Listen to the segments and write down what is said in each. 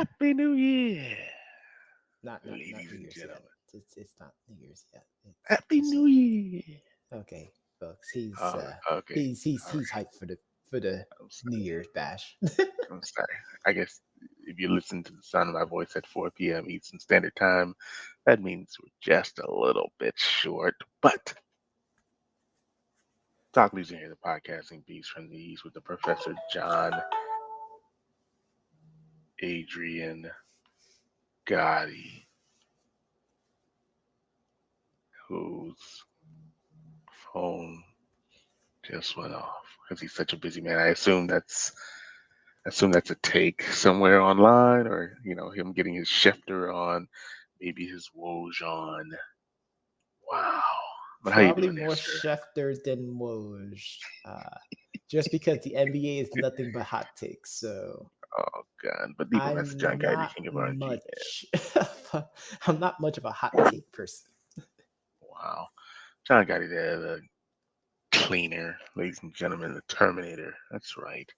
Happy New Year, Not ladies New and Year's yet. gentlemen. It's not New Year's yet. It's Happy just New Year. okay, folks. Oh, okay. All He's hyped for the right. New Year's bash. I'm sorry. I guess if you listen to the sound of my voice at 4 p.m. Eastern Standard Time, that means we're just a little bit short. But Talk Legion here, the podcasting beast from the East with the Professor John Adrian Gotti, whose phone just went off because he's such a busy man. I assume that's a take somewhere online, or him getting his shifter on, maybe his Woj on. Wow. But how you Probably doing there, more sir? Schefter than Woj. Just because the NBA is nothing but hot takes, so Oh God. But leave a message on I'm Guy not King of RG. much. I'm not much of a hot take person. Wow. John Gotti there, the cleaner, ladies and gentlemen, the Terminator. That's right.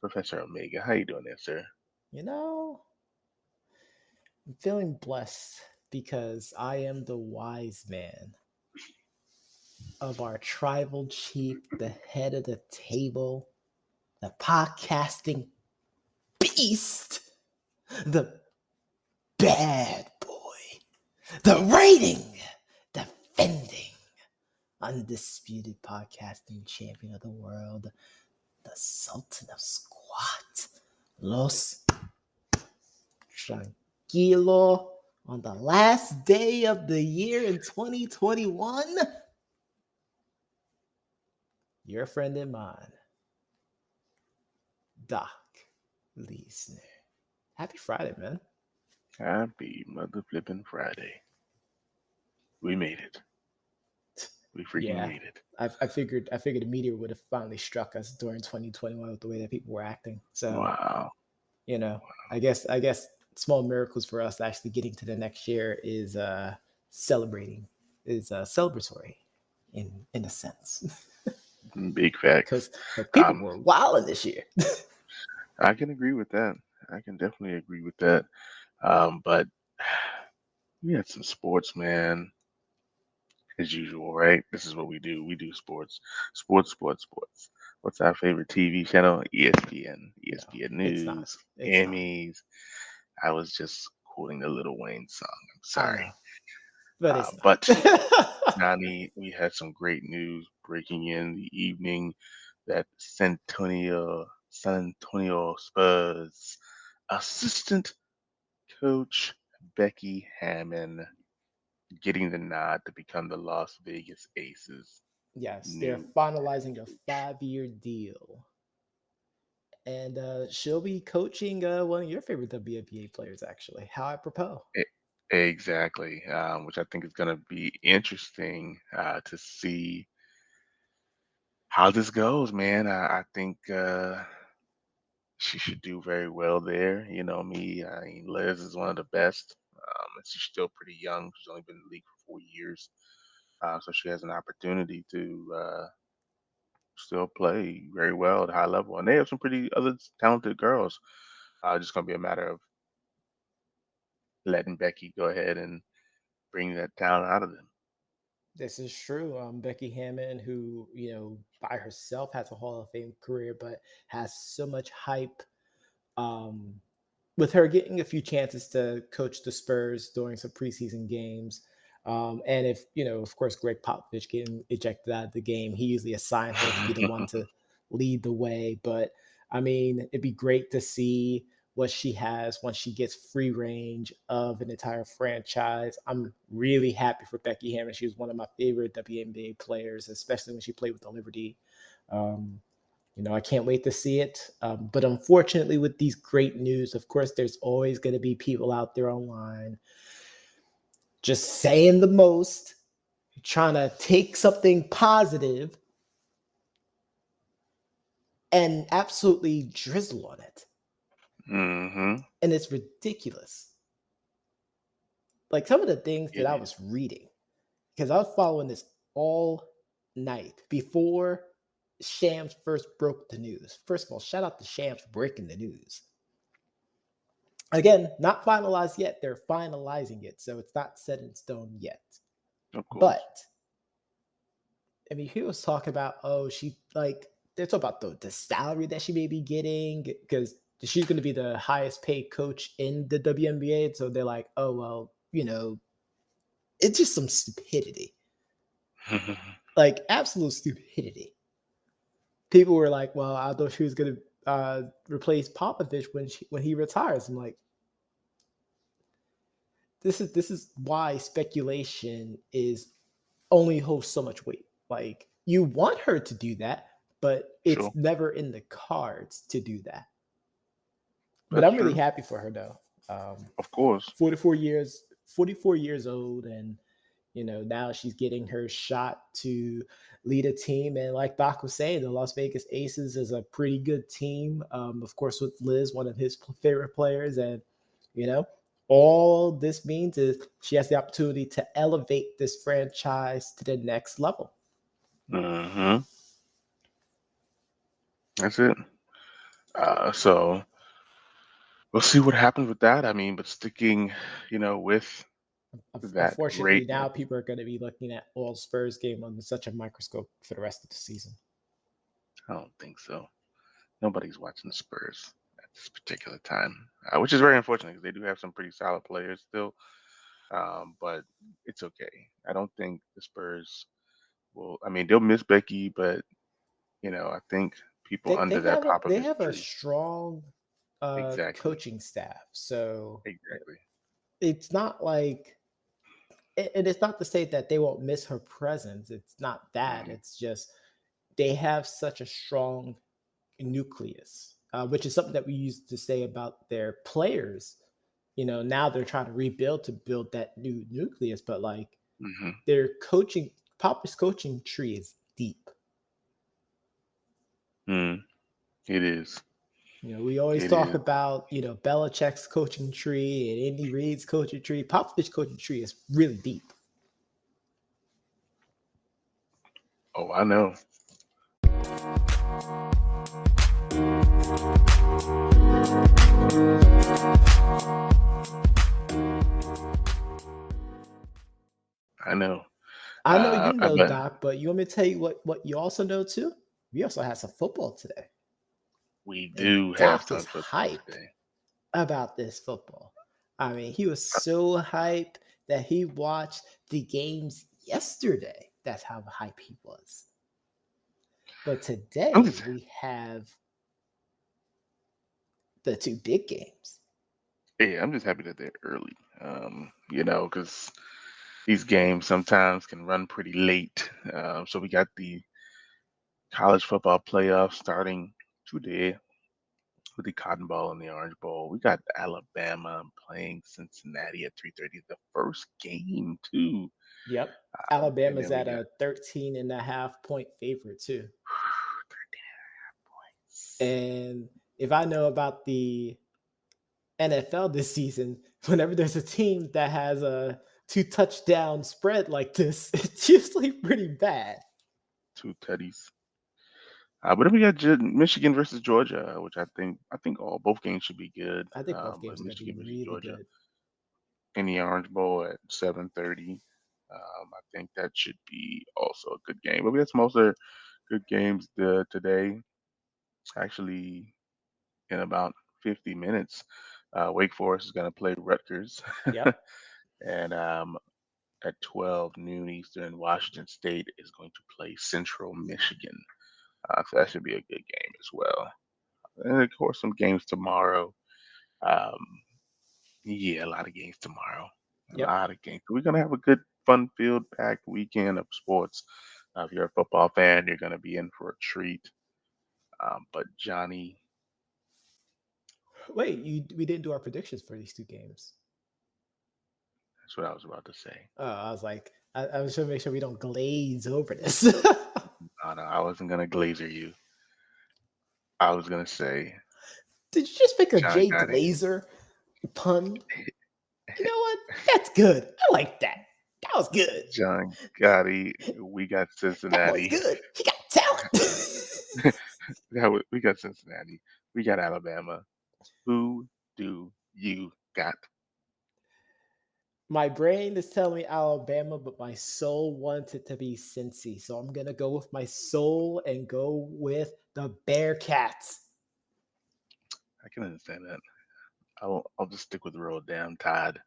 Professor Omega. How you doing there, sir? You know, I'm feeling blessed because I am the wise man of our tribal chief, the head of the table, the podcasting beast, the bad boy, the reigning, defending, undisputed podcasting champion of the world, the Sultan of Squat, Los Tranquilo, on the last day of the year in 2021. Your friend and mine, Doc Leesner. Happy Friday, man. Happy mother flipping Friday. We made it. We freaking Yeah, made it. I figured a meteor would have finally struck us during 2021 with the way that people were acting. So Wow. you know, I guess small miracles for us actually getting to the next year is celebrating, is celebratory in a sense. Big facts. Because people Um, were wilding this year. I can agree with that. I can definitely agree with that. But we had some sports, man, as usual, right? This is what we do. We do sports, sports, sports, sports. What's our favorite TV channel? ESPN, No, ESPN it's not. News, It's not. Emmys. I was just quoting the Little Wayne song. I'm I sorry. know, but it's But not. Nani, we had some great news breaking in the evening that San Antonio Spurs assistant coach Becky Hammon getting the nod to become the Las Vegas Aces Yes, they're new finalizing a 5-year deal, and she'll be coaching one of your favorite WNBA players, actually. How apropos. e- exactly, which I think is going to be interesting to see how this goes, man. I think she should do very well there. You know me, I mean, Liz is one of the best. And she's still pretty young. She's only been in the league for 4 years, so she has an opportunity to still play very well at a high level. And they have some pretty other talented girls. Just gonna be a matter of letting Becky go ahead and bring that talent out of them. This is true. Becky Hammon, who by herself has a Hall of Fame career, but has so much hype. Um, with her getting a few chances to coach the Spurs during some preseason games, and if of course, Greg Popovich getting ejected out of the game, he usually assigned her to be the one to lead the way. But I mean, it'd be great to see what she has once she gets free range of an entire franchise. I'm really happy for Becky Hammon. She was one of my favorite WNBA players, especially when she played with the Liberty. Um, I can't wait to see it. But unfortunately, with these great news, of course, there's always going to be people out there online just saying the most, trying to take something positive and absolutely drizzle on it. Mm-hmm. And it's ridiculous. Like some of the things that It I is. was reading, because I was following this all night before Shams first broke the news. First of all, shout out to Shams for breaking the news. Again, not finalized yet. They're finalizing it, so it's not set in stone yet. Of course. But I mean, he was talking about, oh, she like they're talking about the salary that she may be getting because she's going to be the highest paid coach in the WNBA. So they're like, oh well, it's just some stupidity, like absolute stupidity. People were like, well, I thought she was going to replace Popovich when he retires. I'm like, this is why speculation is only holds so much weight. Like you want her to do that, but Sure. it's never in the cards to do that. But That's I'm really true. happy for her though. Um, Of course. 44 years old, and now she's getting her shot to lead a team. And like Doc was saying, the Las Vegas Aces is a pretty good team. Of course, with Liz, one of his favorite players, and you know, all this means is she has the opportunity to elevate this franchise to the next level. Hmm. That's it. So we'll see what happens with that. I mean, but sticking, with that Unfortunately, now greatness, people are going to be looking at all Spurs game under such a microscope for the rest of the season. I don't think so. Nobody's watching the Spurs at this particular time, which is very unfortunate because they do have some pretty solid players still. But it's okay. I don't think the Spurs will. I mean, they'll miss Becky, but I think people They under that have a they Popovich have a tree. strong Exactly. coaching staff, so Exactly. it's not like, and it's not to say that they won't miss her presence. It's not that. Hmm. It's just they have such a strong nucleus, which is something that we used to say about their players. Now they're trying to rebuild to build that new nucleus, but like Hmm. their coaching, Papa's coaching tree is deep. Mm. It is. We always It talk is. about, Belichick's coaching tree and Andy Reid's coaching tree. Popovich's coaching tree is really deep. Oh, I know. I know. I know you I know, bet Doc, but you want me to tell you what you also know too? We also had some football today. we And do have Doc is some football hype today. about this football. I mean, he was so hype that he watched the games yesterday. That's how hype he was. But I'm today just, we have the two big games. yeah, I'm just happy that they're early. Because these games sometimes can run pretty late. So we got the college football playoffs starting today with the Cotton Bowl and the Orange Bowl. We got Alabama playing Cincinnati at 3:30. The first game too. Yep. And Alabama's then we at got a 13.5 point favorite too. 13 points. And if I know about the NFL this season, whenever there's a team that has a two touchdown spread like this, it's usually pretty bad. Two tutties. But then we got Michigan versus Georgia, which I think all both games should be good. I think both But games are going to be Michigan versus really Georgia good. in the Orange Bowl at 7:30. I think that should be also a good game. But we got some other good games today. Actually, in about 50 minutes, Wake Forest is going to play Rutgers, Yep. and at 12 noon Eastern, Washington State is going to play Central Michigan. So that should be a good game as well. And of course, some games tomorrow. Um, yeah, a lot of games tomorrow. A Yep. lot of games. We're gonna have a good, fun-filled, packed weekend of sports. If you're a football fan, you're gonna be in for a treat. But Johnny, Wait, we didn't do our predictions for these two games. that's what I was about to say. I was like, I was trying to make sure we don't glaze over this. No, no, I wasn't gonna glazer you. I was gonna say Did you just pick a John Jay Gotti. Glazer pun? You know what? That's good. I like that. That was good. John Gotti. We got That boy's Cincinnati. good. He got talent. We got Cincinnati. We got Alabama. Who do you got? My brain is telling me Alabama, but my soul wants it to be Cincy. So I'm gonna go with my soul and go with the Bearcats. I can understand that. I'll just stick with Roll Damn Tide.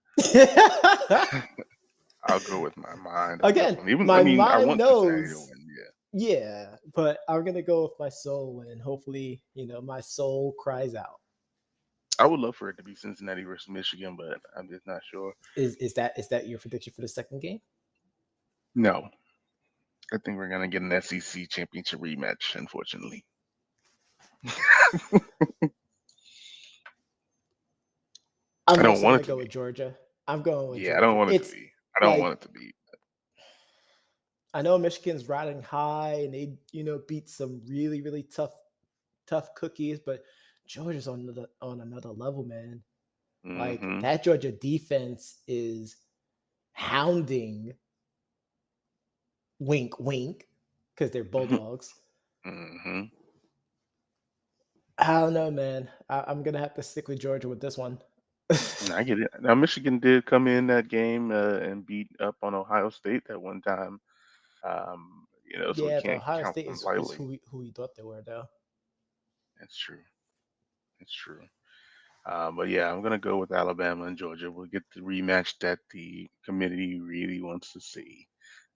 I'll go with my mind on this Again, one. Even I my mean, I mind want Cincinnati to knows, win. Yeah, yeah, but I'm gonna go with my soul, and hopefully, my soul cries out. I would love for it to be Cincinnati versus Michigan, but I'm just not sure. Is that your prediction for the second game? No, I think we're gonna get an SEC championship rematch. Unfortunately, I I'm don't also want gonna it to go be. with Georgia. I'm going with Yeah, I don't Georgia. want it to It's be. I don't like want it to be. I know Michigan's riding high and they, beat some really, really tough cookies, but Georgia's on another level, man. Like Mm-hmm. that Georgia defense is hounding wink wink because they're Bulldogs. Mm-hmm. I don't know, man. I'm gonna have to stick with Georgia with this one. I get it. Now Michigan did come in that game and beat up on Ohio State that one time. So we Yeah, but can't Ohio count State them is lightly. who we thought they were, though. That's true. That's true. But yeah, I'm gonna go with Alabama and Georgia. We'll get the rematch that the committee really wants to see.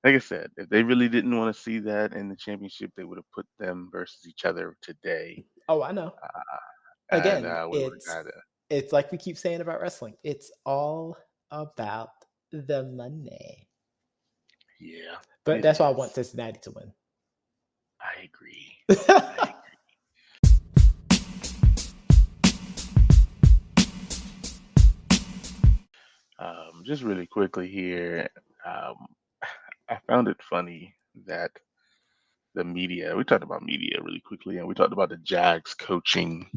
Like I said, if they really didn't want to see that in the championship, they would have put them versus each other today, Oh, I know. uh, and Again, we would it's have got it. it's like we keep saying about wrestling. It's all about the money. Yeah, But it that's why I want is. Cincinnati to win. I agree. I agree. Just really quickly here, um, I found it funny that the media. We talked about media really quickly, and we talked about the Jags coaching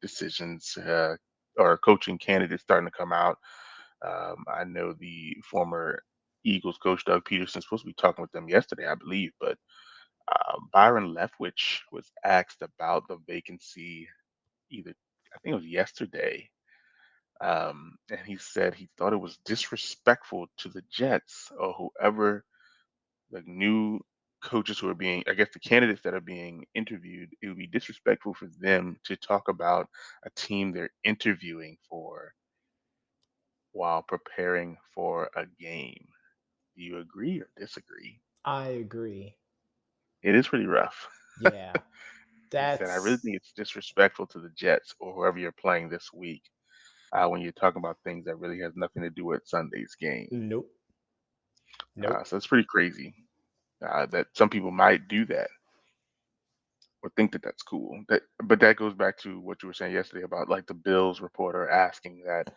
decisions or coaching candidates starting to come out. I know the former Eagles coach Doug Peterson supposed to be talking with them yesterday, I believe, but Byron Leftwich was asked about the vacancy either I think it was yesterday, and he said he thought it was disrespectful to the Jets or whoever the new coaches who are being, I guess, the candidates that are being interviewed. It would be disrespectful for them to talk about a team they're interviewing for while preparing for a game. Do you agree or disagree? I agree. It is pretty rough. Yeah, He said, I really that's think it's disrespectful to the Jets or whoever you're playing this week when you're talking about things that really has nothing to do with Sunday's game. nope, nope. So it's pretty crazy that some people might do that or think that that's cool. But that goes back to what you were saying yesterday about like the Bills reporter asking that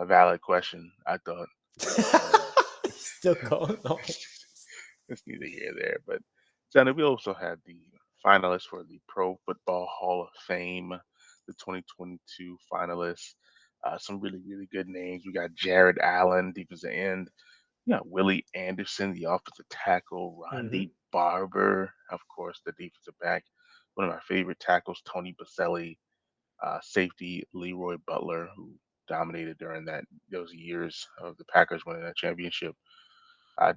valid question. I thought, but Still going on. it's neither here nor there. But Shannon, we also had the finalists for the Pro Football Hall of Fame, the 2022 finalists. Some really good names. We got Jared Allen, defensive end. We got Willie Anderson, the offensive tackle. Hmm. Ronde Barber, of course, the defensive back. One of my favorite tackles, Tony Baselli. Safety Leroy Butler, who dominated during those years of the Packers winning that championship.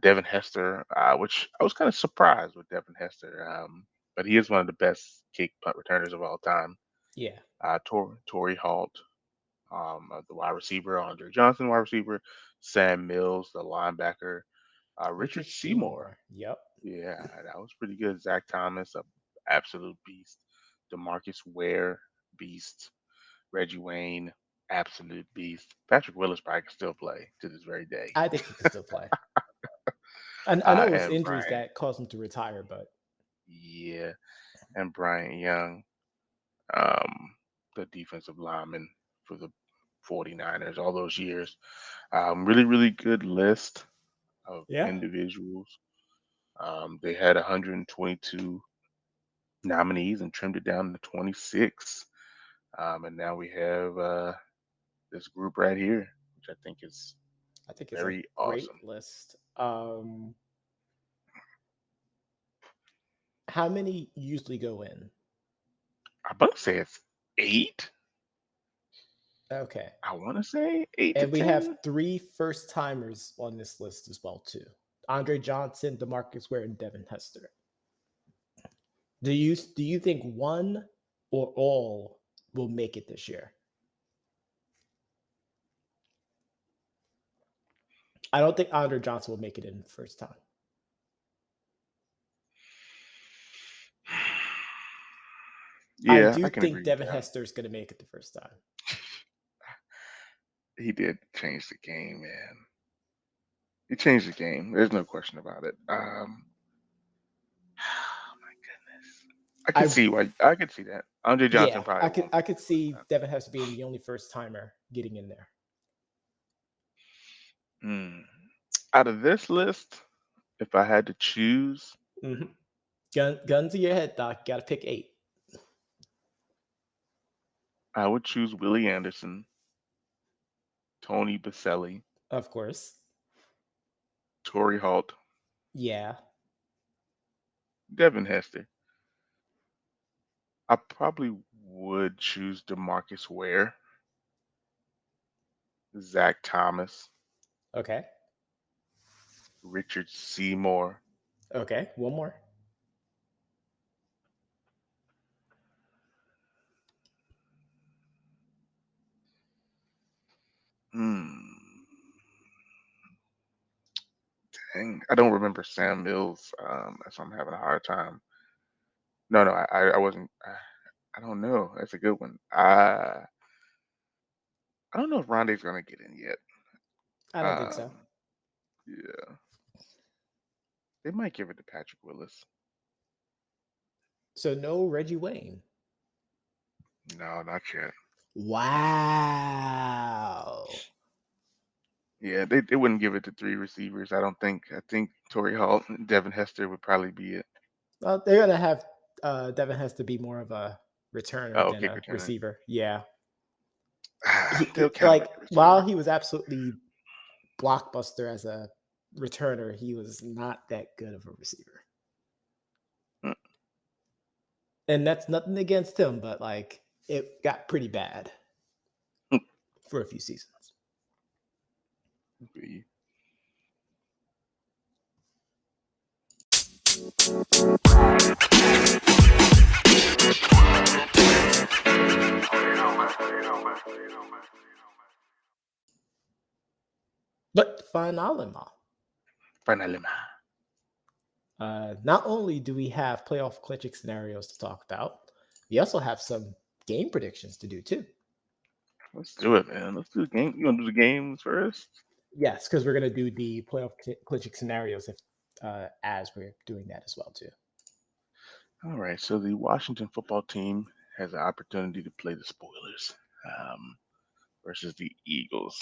Devin Hester, which I was kind of surprised with Devin Hester, but he is one of the best kick punt returners of all time. Yeah, Torrey Holt, the wide receiver, Andre Johnson, wide receiver, Sam Mills, the linebacker, Richard Richard Seymour. Seymour. Yep. Yeah, that was pretty good. Zach Thomas, a absolute beast. Demarcus Ware, beast. Reggie Wayne, absolute beast. Patrick Willis probably can still play to this very day. I think he can still play. I know it was And injuries Brian, that caused him to retire, but yeah, and Brian Young, um, the defensive lineman for the 49ers all those years. Really good list of yeah, individuals. They had 122 nominees and trimmed it down to 26. And now we have this group right here, which I think is I think it's a very great awesome. list. How many usually go in? I'm about to say it's 8. Okay. I want to say 8 to And we have 10. 3 first-timers on this list as well too. Andre Johnson, DeMarcus Ware, and Devin Hester. Do you think one or all will make it this year? I don't think Andre Johnson will make it in the first time. I Yeah, do I can agree think with Devin that. Hester is going to make it the first time. He did change the game, man. He changed the game. There's no question about it. Oh my goodness. I could I see why. I could see that. Andre Johnson Yeah, probably I could won't I make could it the first see Devin Hester being the only first timer getting in there. time. Out of this list, if I had to choose, Mm-hmm. Gun to your head, Doc. Got to pick 8, I would choose Willie Anderson, Tony Baselli, of course. Torrey Holt, Yeah. Devin Hester. I probably would choose DeMarcus Ware, Zach Thomas, Okay. Richard Seymour. Okay. One more. Hmm. Dang, I don't remember Sam Mills. So I'm having a hard time. No, no, I wasn't. I don't know. That's a good one. I don't know if Rondé's gonna get in yet. I don't think so. Um, yeah, they might give it to Patrick Willis. So no Reggie Wayne. No, not yet. Wow. Yeah, they wouldn't give it to 3 receivers. I don't think. I think Torrey Holt and Devin Hester would probably be it. Well, they're gonna have Devin has to be more of a returner Oh, than kick a returner. receiver. Yeah. They'll count him Like as a while receiver. he was absolutely blockbuster as a returner, he was not that good of a receiver. Mm, And that's nothing against him, but like it got pretty bad mm, for a few seasons. be- But finally, Finally, not only do we have playoff clinching scenarios to talk about, we also have some game predictions to do too. let's do it, man. Let's do the game. You want to do the games first? Yes, because we're going to do the playoff clinching scenarios if as we're doing that as well too. All right. So the Washington football team has an opportunity to play the spoilers um, versus the Eagles.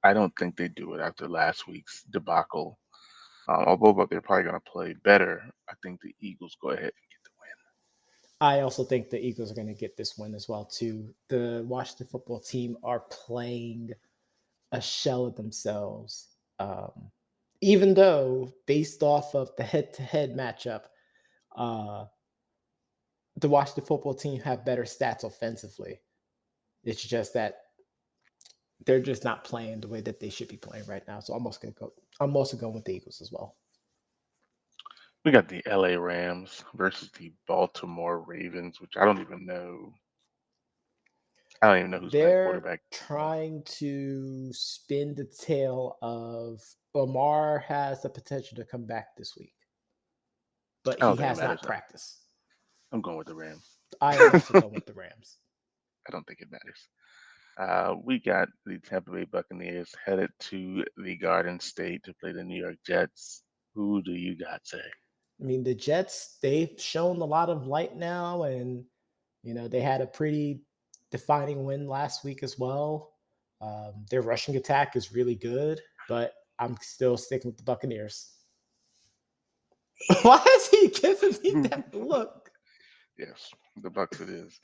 I don't think they do it after last week's debacle. Although they're probably going to play better, I think the Eagles go ahead and get the win. I also think the Eagles are going to get this win as well too. The Washington football team are playing a shell of themselves. Even though, based off of the head-to-head matchup, uh, the Washington football team have better stats offensively. It's just that they're just not playing the way that they should be playing right now. So I'm also going with the Eagles as well. We got the LA Rams versus the Baltimore Ravens, which I don't even know. I don't even know who's playing They're quarterback. trying to spin the tail of Lamar has the potential to come back this week, but I don't he think it has matters. not practiced. I'm going with the Rams. I am also going with the Rams. I don't think it matters. We got the Tampa Bay Buccaneers headed to the Garden State to play the New York Jets. Who do you got, say? I mean, the Jets, they've shown a lot of light now, and they had a pretty defining win last week as well. Their rushing attack is really good, but I'm still sticking with the Buccaneers. Why is he giving me that look? Yes, the Bucks it is.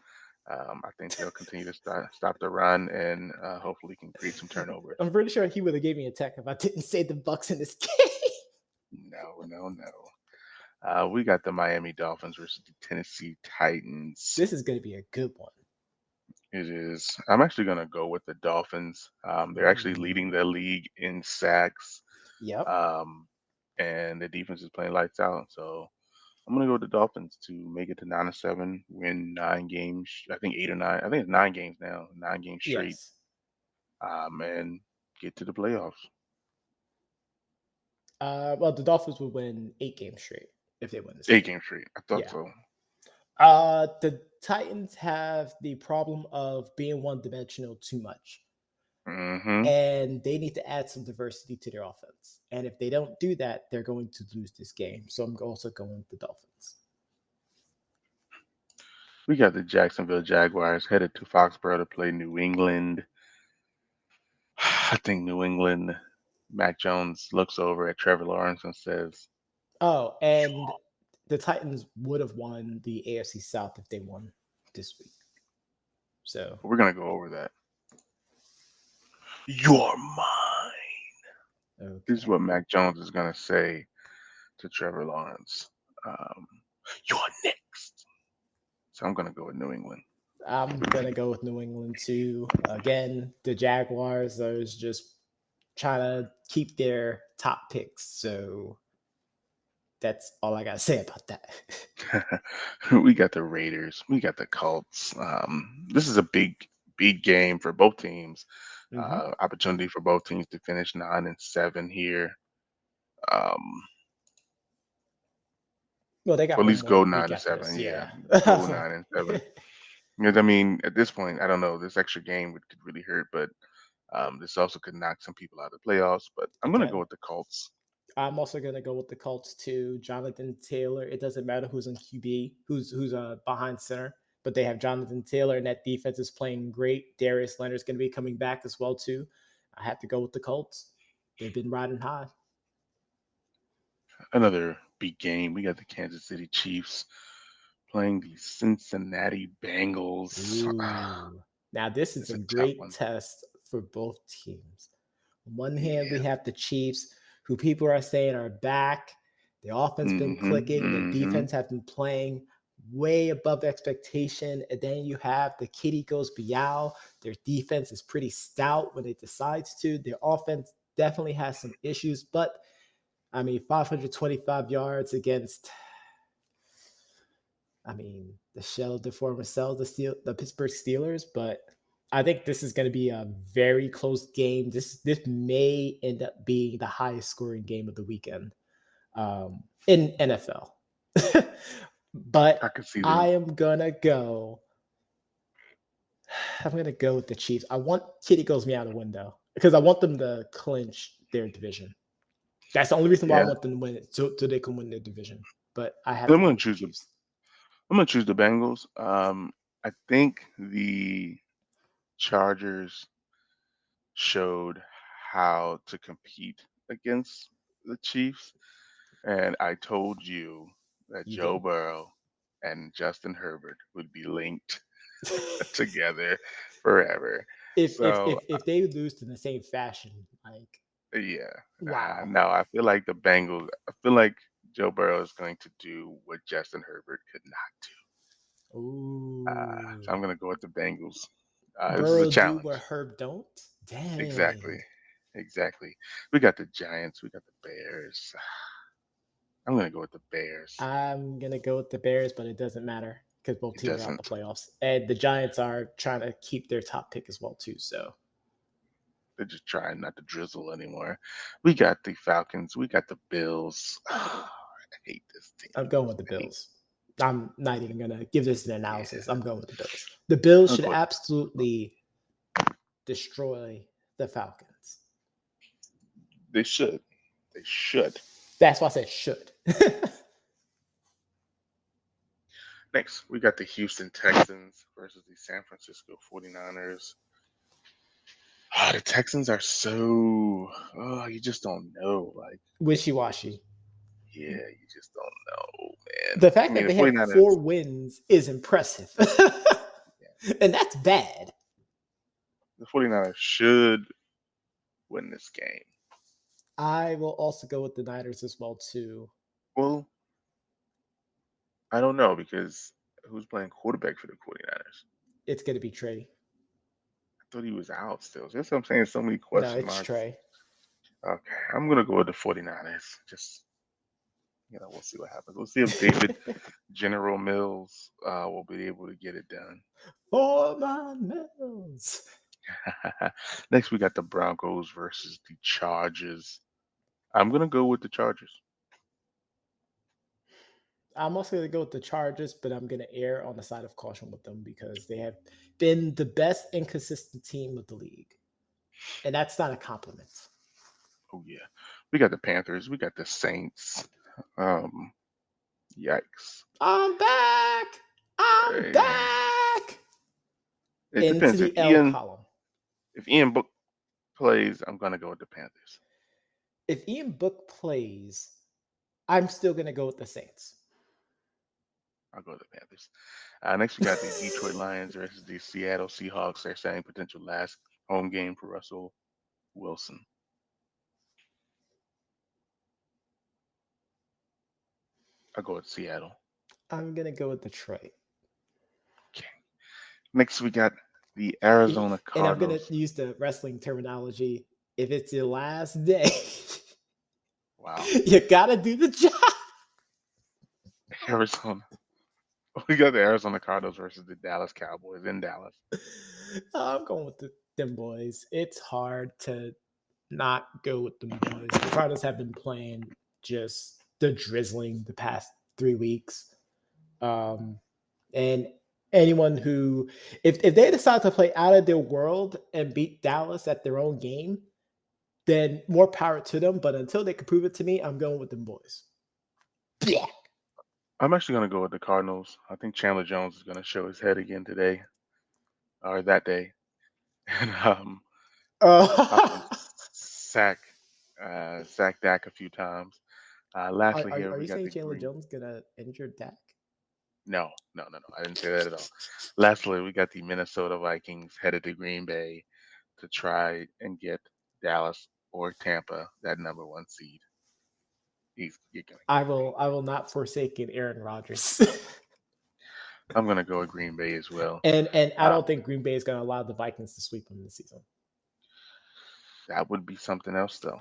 I think they'll continue to stop the run and hopefully can create some turnovers. I'm pretty sure he would have gave me a tech if I didn't say the Bucks in this game. No, no, no. We got the Miami Dolphins versus the Tennessee Titans. This is going to be a good one. It is. I'm actually gonna go with the Dolphins. They're actually leading Ooh. the league in sacks, Yep. um, and the defense is playing lights out. So I'm gonna go with the Dolphins to make it to 9-7, win 9 games. I think 8 or 9. I think it's 9 games now, 9 games straight, Yes. and get to the playoffs. Well, the Dolphins would win 8 games straight if they win this Eight game. games straight. I thought Yeah. so. The Titans have the problem of being one dimensional too much, Hmm. and they need to add some diversity to their offense. And if they don't do that, they're going to lose this game. So I'm also going with the Dolphins. We got the Jacksonville Jaguars headed to Foxborough to play New England. I think New England. Mac Jones looks over at Trevor Lawrence and says, Oh, and the Titans would have won the AFC South if they won this week. So, "We're gonna go over that. You're mine." This is okay. what Mac Jones is gonna say to Trevor Lawrence. Um, "You're next." So I'm gonna go with New England. I'm going to go with New England too. Again, the Jaguars are just trying to keep their top picks. So, that's all I got to say about that. We got the Raiders. We got the Colts. This is a big game for both teams. Hmm. Opportunity for both teams to finish 9-7 here. Um, Well, they or got at one least more go week nine and after this. seven. Yeah, Yeah. go 9-7. Because I mean, at this point, I don't know. This extra game could really hurt, but this also could knock some people out of the playoffs. But I'm It gonna go can. with the Colts. I'm also gonna go with the Colts too. Jonathan Taylor. It doesn't matter who's on QB, who's behind center, but they have Jonathan Taylor, and that defense is playing great. Darius Leonard's gonna be coming back as well too. I have to go with the Colts. They've been riding high. Another big game. We got the Kansas City Chiefs playing the Cincinnati Bengals. Ooh. Now this is It's a a tough great one. test for both teams. On one hand, we Yeah. have the Chiefs, who people are saying are back. The offense been Mm-hmm. clicking. The Mm-hmm. defense have been playing way above expectation. And then you have the Kitty goes Bial. Their defense is pretty stout when it decides to. Their offense definitely has some issues, but I mean, 525 yards against, I mean, the shell of the former self, the Pittsburgh Steelers. But I think this is going to be a very close game. This may end up being the highest scoring game of the weekend in NFL. I But could see I them. am gonna go. I'm gonna go with the Chiefs. I want Kitty goes me out the window because I want them to clinch their division. That's the only reason why I Yeah. want them to win it, so they can win their division. But I have I'm to go gonna with the choose the Chiefs. I'm gonna choose the Bengals. I think the Chargers showed how to compete against the Chiefs, and I told you that You Joe did. Burrow and Justin Herbert would be linked together forever. So If they lose in the same fashion, like yeah, wow. no, I feel like the Bengals. I feel like Joe Burrow is going to do what Justin Herbert could not do. So Ooh. I'm gonna go with the Bengals. This is a Burrow do what challenge. Herb don't? Exactly. Dang. Exactly. We got the Giants. We got the Bears. I'm gonna go with the Bears. I'm gonna go with the Bears, but it doesn't matter because both It teams are out the doesn't. playoffs. And the Giants are trying to keep their top pick as well, too. So They're just trying not to drizzle anymore. We got the Falcons. We got the Bills. I hate this team. I'm going with the I hate. Bills. I'm not even gonna give this an analysis. Yeah. I'm going with the Bills. The Bills I'll should go with the Bills. absolutely destroy the Falcons. They should. They should. That's why I said should. Next, we got the Houston Texans versus the San Francisco 49ers. The Texans are so, you just don't know. Like, Wishy washy. yeah, you just don't know, man. The I fact mean, that the they have 49ers, 4 wins is impressive. yeah, And that's bad. the 49ers should win this game. I will also go with the Niners as well, too. Well, I don't know because who's playing quarterback for the 49ers? It's going to be Trey. thought he was out still. That's what I'm saying. So many No, question it's marks. Trey. Okay, I'm gonna go with the 49ers. Just we'll see what happens. We'll see if David General Mills will be able to get it done. For my Mills. Next, we got the Broncos versus the Chargers. I'm gonna go with the Chargers. I'm also going to go with the Chargers, but I'm going to err on the side of caution with them because they have been the best inconsistent team of the league. And that's not a compliment. Oh yeah, we got the Panthers. We got the Saints. Um, Yikes. I'm back. I'm Uh, back. It Into depends. the L column. If Ian Book plays, I'm gonna go with the Panthers. If Ian Book plays, I'm still going to go with the Saints. I'll go with the Panthers. Next, we got the Detroit Lions versus the Seattle Seahawks. They're saying potential last home game for Russell Wilson. I'll go with Seattle. I'm going to go with Detroit. Okay. Next, we got the And Arizona I'm going Cardinals. to use the wrestling terminology. If it's your last day, Wow. you got to do the job. Arizona. We got the Arizona Cardinals versus the Dallas Cowboys in Dallas. I'm going with them boys. It's hard to not go with them boys. The Cardinals have been playing just the drizzling the past 3 weeks. And anyone who, if they decide to play out of their world and beat Dallas at their own game, then more power to them. But until they can prove it to me, I'm going with them boys. Yeah. I'm actually going to go with the Cardinals. I think Chandler Jones is going to show his head again today or that day. And probably Uh, sack Dak a few times. Lastly, here are we you got saying the Chandler Green. Jones gonna injure Dak? No, no, no, no. I didn't say that at all. Lastly, we got the Minnesota Vikings headed to Green Bay to try and get Dallas or Tampa that number one seed. You're gonna get Green I Bay. will not forsake an Aaron Rodgers. I'm gonna go with Green Bay as well. And I don't Um, think Green Bay is gonna allow the Vikings to sweep them this season. that would be something else, though.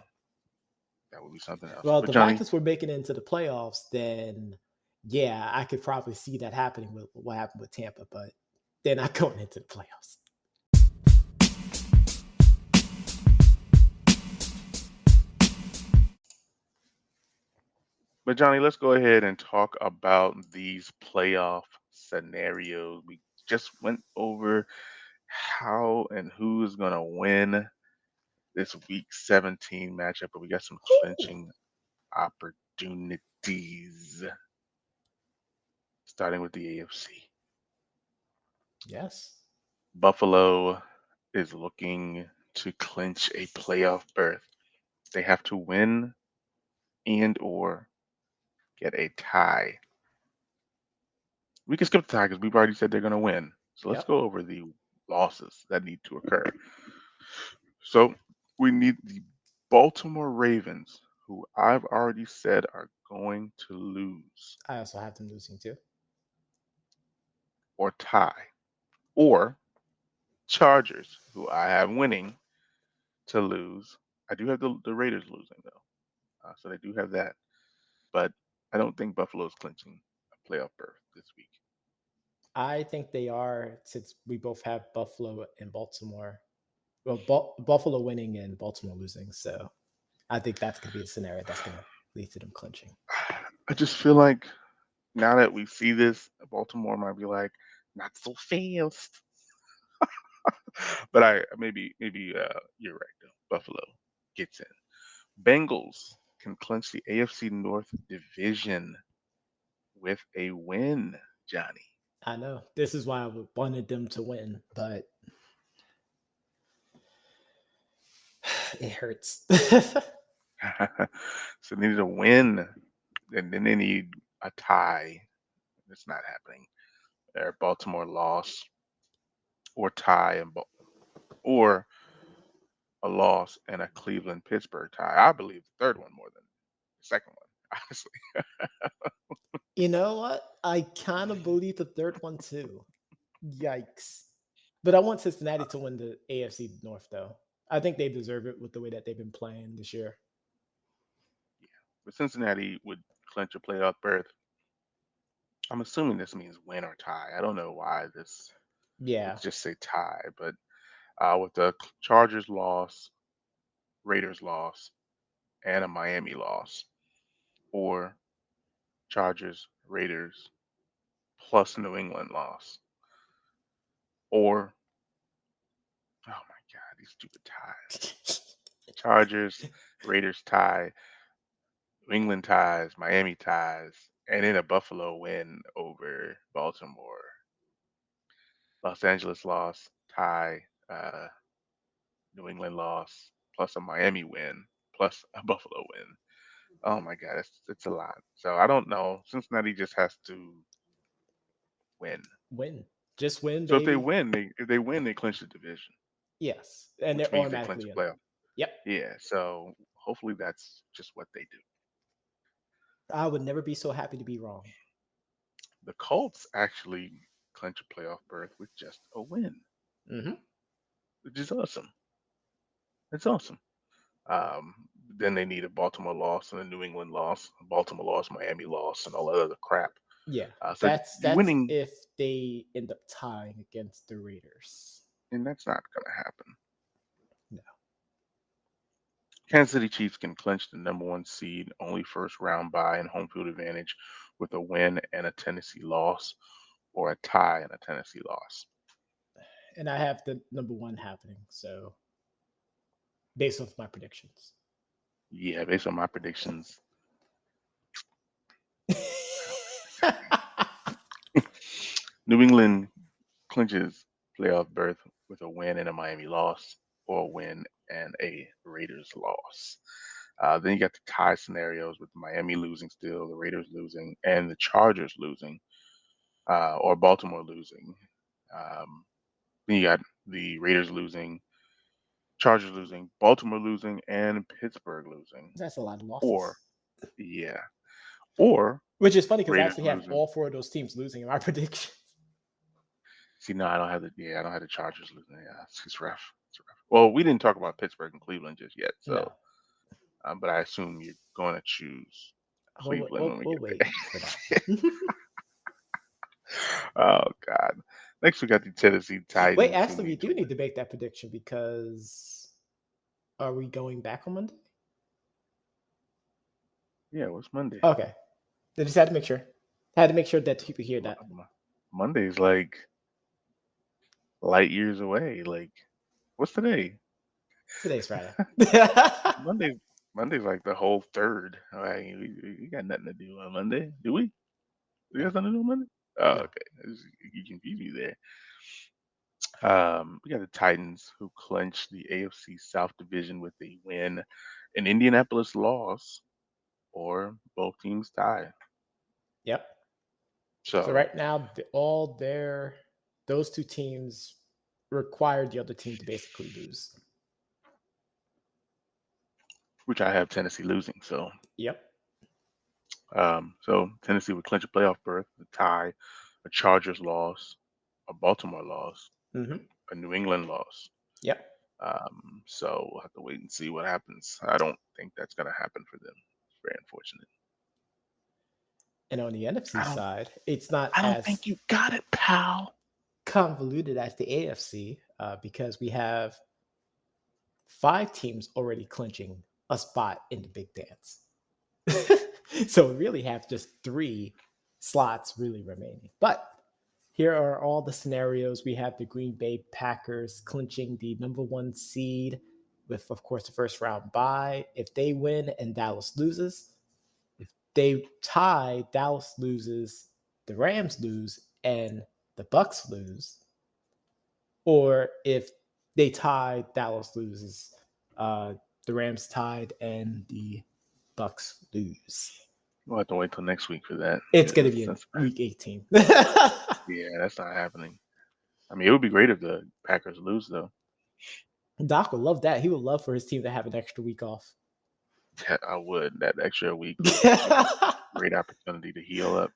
That would be something else. Well, if But the Johnny, Vikings were making it into the playoffs, then yeah, I could probably see that happening with what happened with Tampa, but they're not going into the playoffs. let's go ahead and talk about these playoff scenarios. We just went over how and who is gonna win this week 17 matchup, but we got some Ooh, clinching opportunities, starting with the AFC. yes. Buffalo is looking to clinch a playoff berth. They have to win and or get a tie. We can skip the tie because we've already said they're going to win. So let's Yep. go over the losses that need to occur. So we need the Baltimore Ravens, who I've already said are going to lose I also have them losing too. or tie, or Chargers, who I have winning to lose. I do have the Raiders losing though, so they do have that. But I don't think Buffalo's clinching a playoff berth this week. I think they are since we both have Buffalo and Baltimore. Well, Buffalo winning and Baltimore losing. So I think that's going to be a scenario that's going to lead to them clinching. I just feel like now that we see this, Baltimore might be like, not so fast. But maybe you're right though. Buffalo gets in. Bengals can clinch the AFC North division with a win, Johnny. I know this is why I wanted them to win, but it hurts. So they need a win, and then they need a tie. It's not happening. Or Baltimore loss or tie or a loss and a Cleveland Pittsburgh tie. I believe the third one more than the second one, honestly. You know what? I kind of believe the third one too. Yikes. But I want Cincinnati to win the AFC North, though. I think they deserve it with the way that they've been playing this year. Yeah, but Cincinnati would clinch a playoff berth. I'm assuming this means win or tie. I don't know why this would Yeah. just say tie, but with the Chargers loss, Raiders loss, and a Miami loss, or Chargers, Raiders plus New England loss, or oh my God, these stupid ties. Chargers, Raiders tie, New England ties, Miami ties, and then a Buffalo win over Baltimore. Los Angeles loss, tie, New England loss, plus a Miami win, plus a Buffalo win. Oh my God, it's a lot. So I don't know. Cincinnati just has to win. Win. Just win, So baby. if they win, they clinch the division, Yes. And which they're means they clinch automatically the in. playoff. Yep. Yeah. So hopefully that's just what they do. I would never be so happy to be wrong. The Colts actually clinch a playoff berth with just a win, Hmm. which is awesome. It's awesome. Then they need a Baltimore loss and a New England loss, Baltimore loss, Miami loss, and all that other crap. Yeah. So That's winning, if they end up tying against the Raiders. and that's not going to happen. No. Kansas City Chiefs can clinch the number one seed, only first round bye and home field advantage with a win and a Tennessee loss, or a tie and a Tennessee loss. And I have the number one happening. So based off my predictions. Yeah, based on my predictions, New England clinches playoff berth with a win and a Miami loss, or a win and a Raiders loss. Then you got the tie scenarios with Miami losing still, the Raiders losing, and the Chargers losing, or Baltimore losing. Um, then you got the Raiders losing, Chargers losing, Baltimore losing, and Pittsburgh losing. That's a lot of Or, losses. yeah, or Which is funny because I Raiders actually have losing. all four of those teams losing in my prediction. See, no, I don't have the I don't have the Chargers losing. Yeah, it's rough. It's rough. Well, we didn't talk about Pittsburgh and Cleveland just yet, No. so but I assume you're going to choose We'll, Cleveland we'll, when we we'll get wait for that. there. Oh God. Next we got the Tennessee Wait, Titans who actually, we need to do win. need to make that prediction because are we going back on Monday? Yeah, what's Monday? Okay. I just had to make sure. Had to make sure that people hear Mo- that. Mo- Monday's like light years away. Like, what's today? Today's Friday. Monday. Monday's like the whole third. All right, we got nothing to do on Monday, do we? We got No, something to do on Monday? Oh, no. okay. You confused me there. We got the Titans who clinched the AFC South division with a win, an Indianapolis loss, or both teams tie. Yep. So So, right now, all those two teams required the other team to basically lose. which I have Tennessee losing. Yep. So Tennessee would clinch a playoff berth, a tie, a Chargers loss, a Baltimore loss, Hmm. a New England loss. Yep. So we'll have to wait and see what happens. I don't think that's going to happen for them. It's very unfortunate. And on the NFC I don't. side, it's not I don't as think you got it, pal. convoluted as the AFC because we have 5 teams already clinching a spot in the big dance. So we really have just 3 slots really remaining. But here are all the scenarios. We have the Green Bay Packers clinching the number one seed with, of course, the first round bye. If they win and Dallas loses, if they tie, Dallas loses, the Rams lose, and the Bucks lose. Or if they tie, Dallas loses, uh, the Rams tied, and the Bucks lose. We'll have to wait till next week for that. It's going to Because be in that's week 18. yeah, that's not happening. I mean, it would be great if the Packers lose, though. Doc would love that. He would love for his team to have an extra week off. Yeah, I would. That extra week would give us a great opportunity to heal up.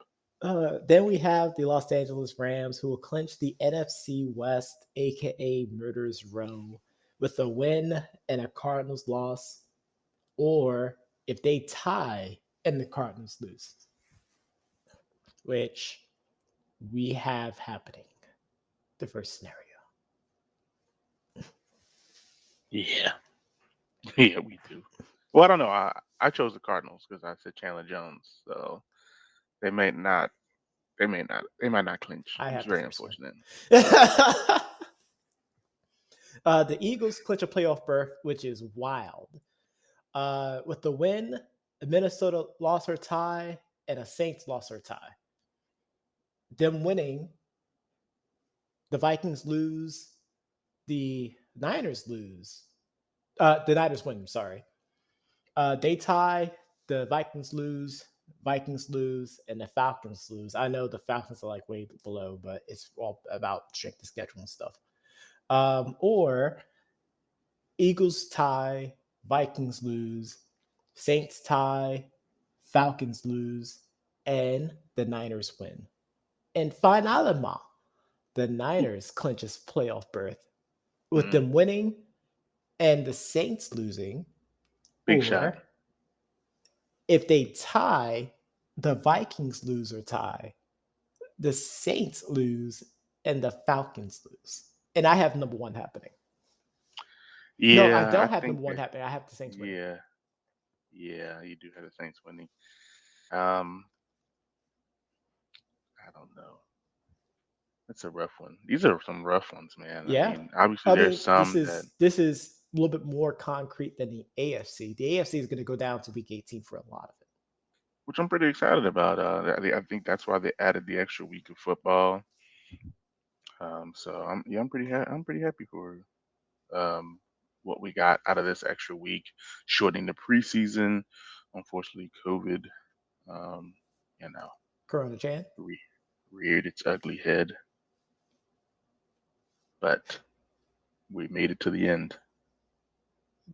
Then we have the Los Angeles Rams, who will clinch the NFC West, aka Murderers Row, with a win and a Cardinals loss, or if they tie and the Cardinals lose, which we have happening. The first scenario. Yeah, yeah, we do. Well, I don't know. I chose the Cardinals because I said Chandler Jones, so they may not. They might not clinch. I It's have the very first one. unfortunate. The Eagles clinch a playoff berth, which is wild. With the win, Minnesota lost her tie, and a Saints lost her tie. Them winning, the Vikings lose, the Niners lose. The Niners win, sorry. They tie, the Vikings lose, and the Falcons lose. I know the Falcons are like way below, but it's all about strength of schedule and stuff. Or Eagles tie, Vikings lose, Saints tie, Falcons lose, and the Niners win. And finalement, the Niners clinches playoff berth with Mm, them winning and the Saints losing. big shot. Or if they tie, the Vikings lose or tie, the Saints lose, and the Falcons lose. And I have number one happening. No, I Yeah, I don't have think number one that. happening. I have the Saints winning. Yeah, yeah, you do have the Saints winning. Um, I don't know. That's a rough one. These are some rough ones, man. I Yeah. mean, obviously I there's mean, this some that is this is a little bit more concrete than the AFC. The AFC is going to go down to week 18 for a lot of it. which I'm pretty excited about. I think that's why they added the extra week of football. So I'm pretty happy for um what we got out of this extra week, shortening the preseason. Unfortunately, COVID, um, you know, Corona Chan, re- reared its ugly head, but we made it to the end.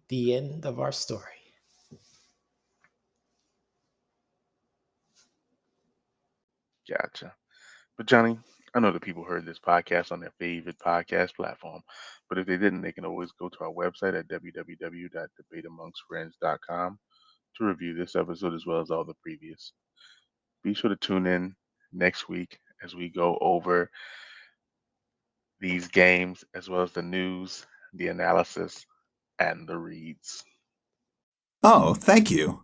the end of our story. Gotcha. But Johnny, I know that people heard this podcast on their favorite podcast platform, but if they didn't, they can always go to our website at www.debateamongstfriends.com to review this episode as well as all the previous. Be sure to tune in next week as we go over these games as well as the news, the analysis, and the reads. Oh, thank you.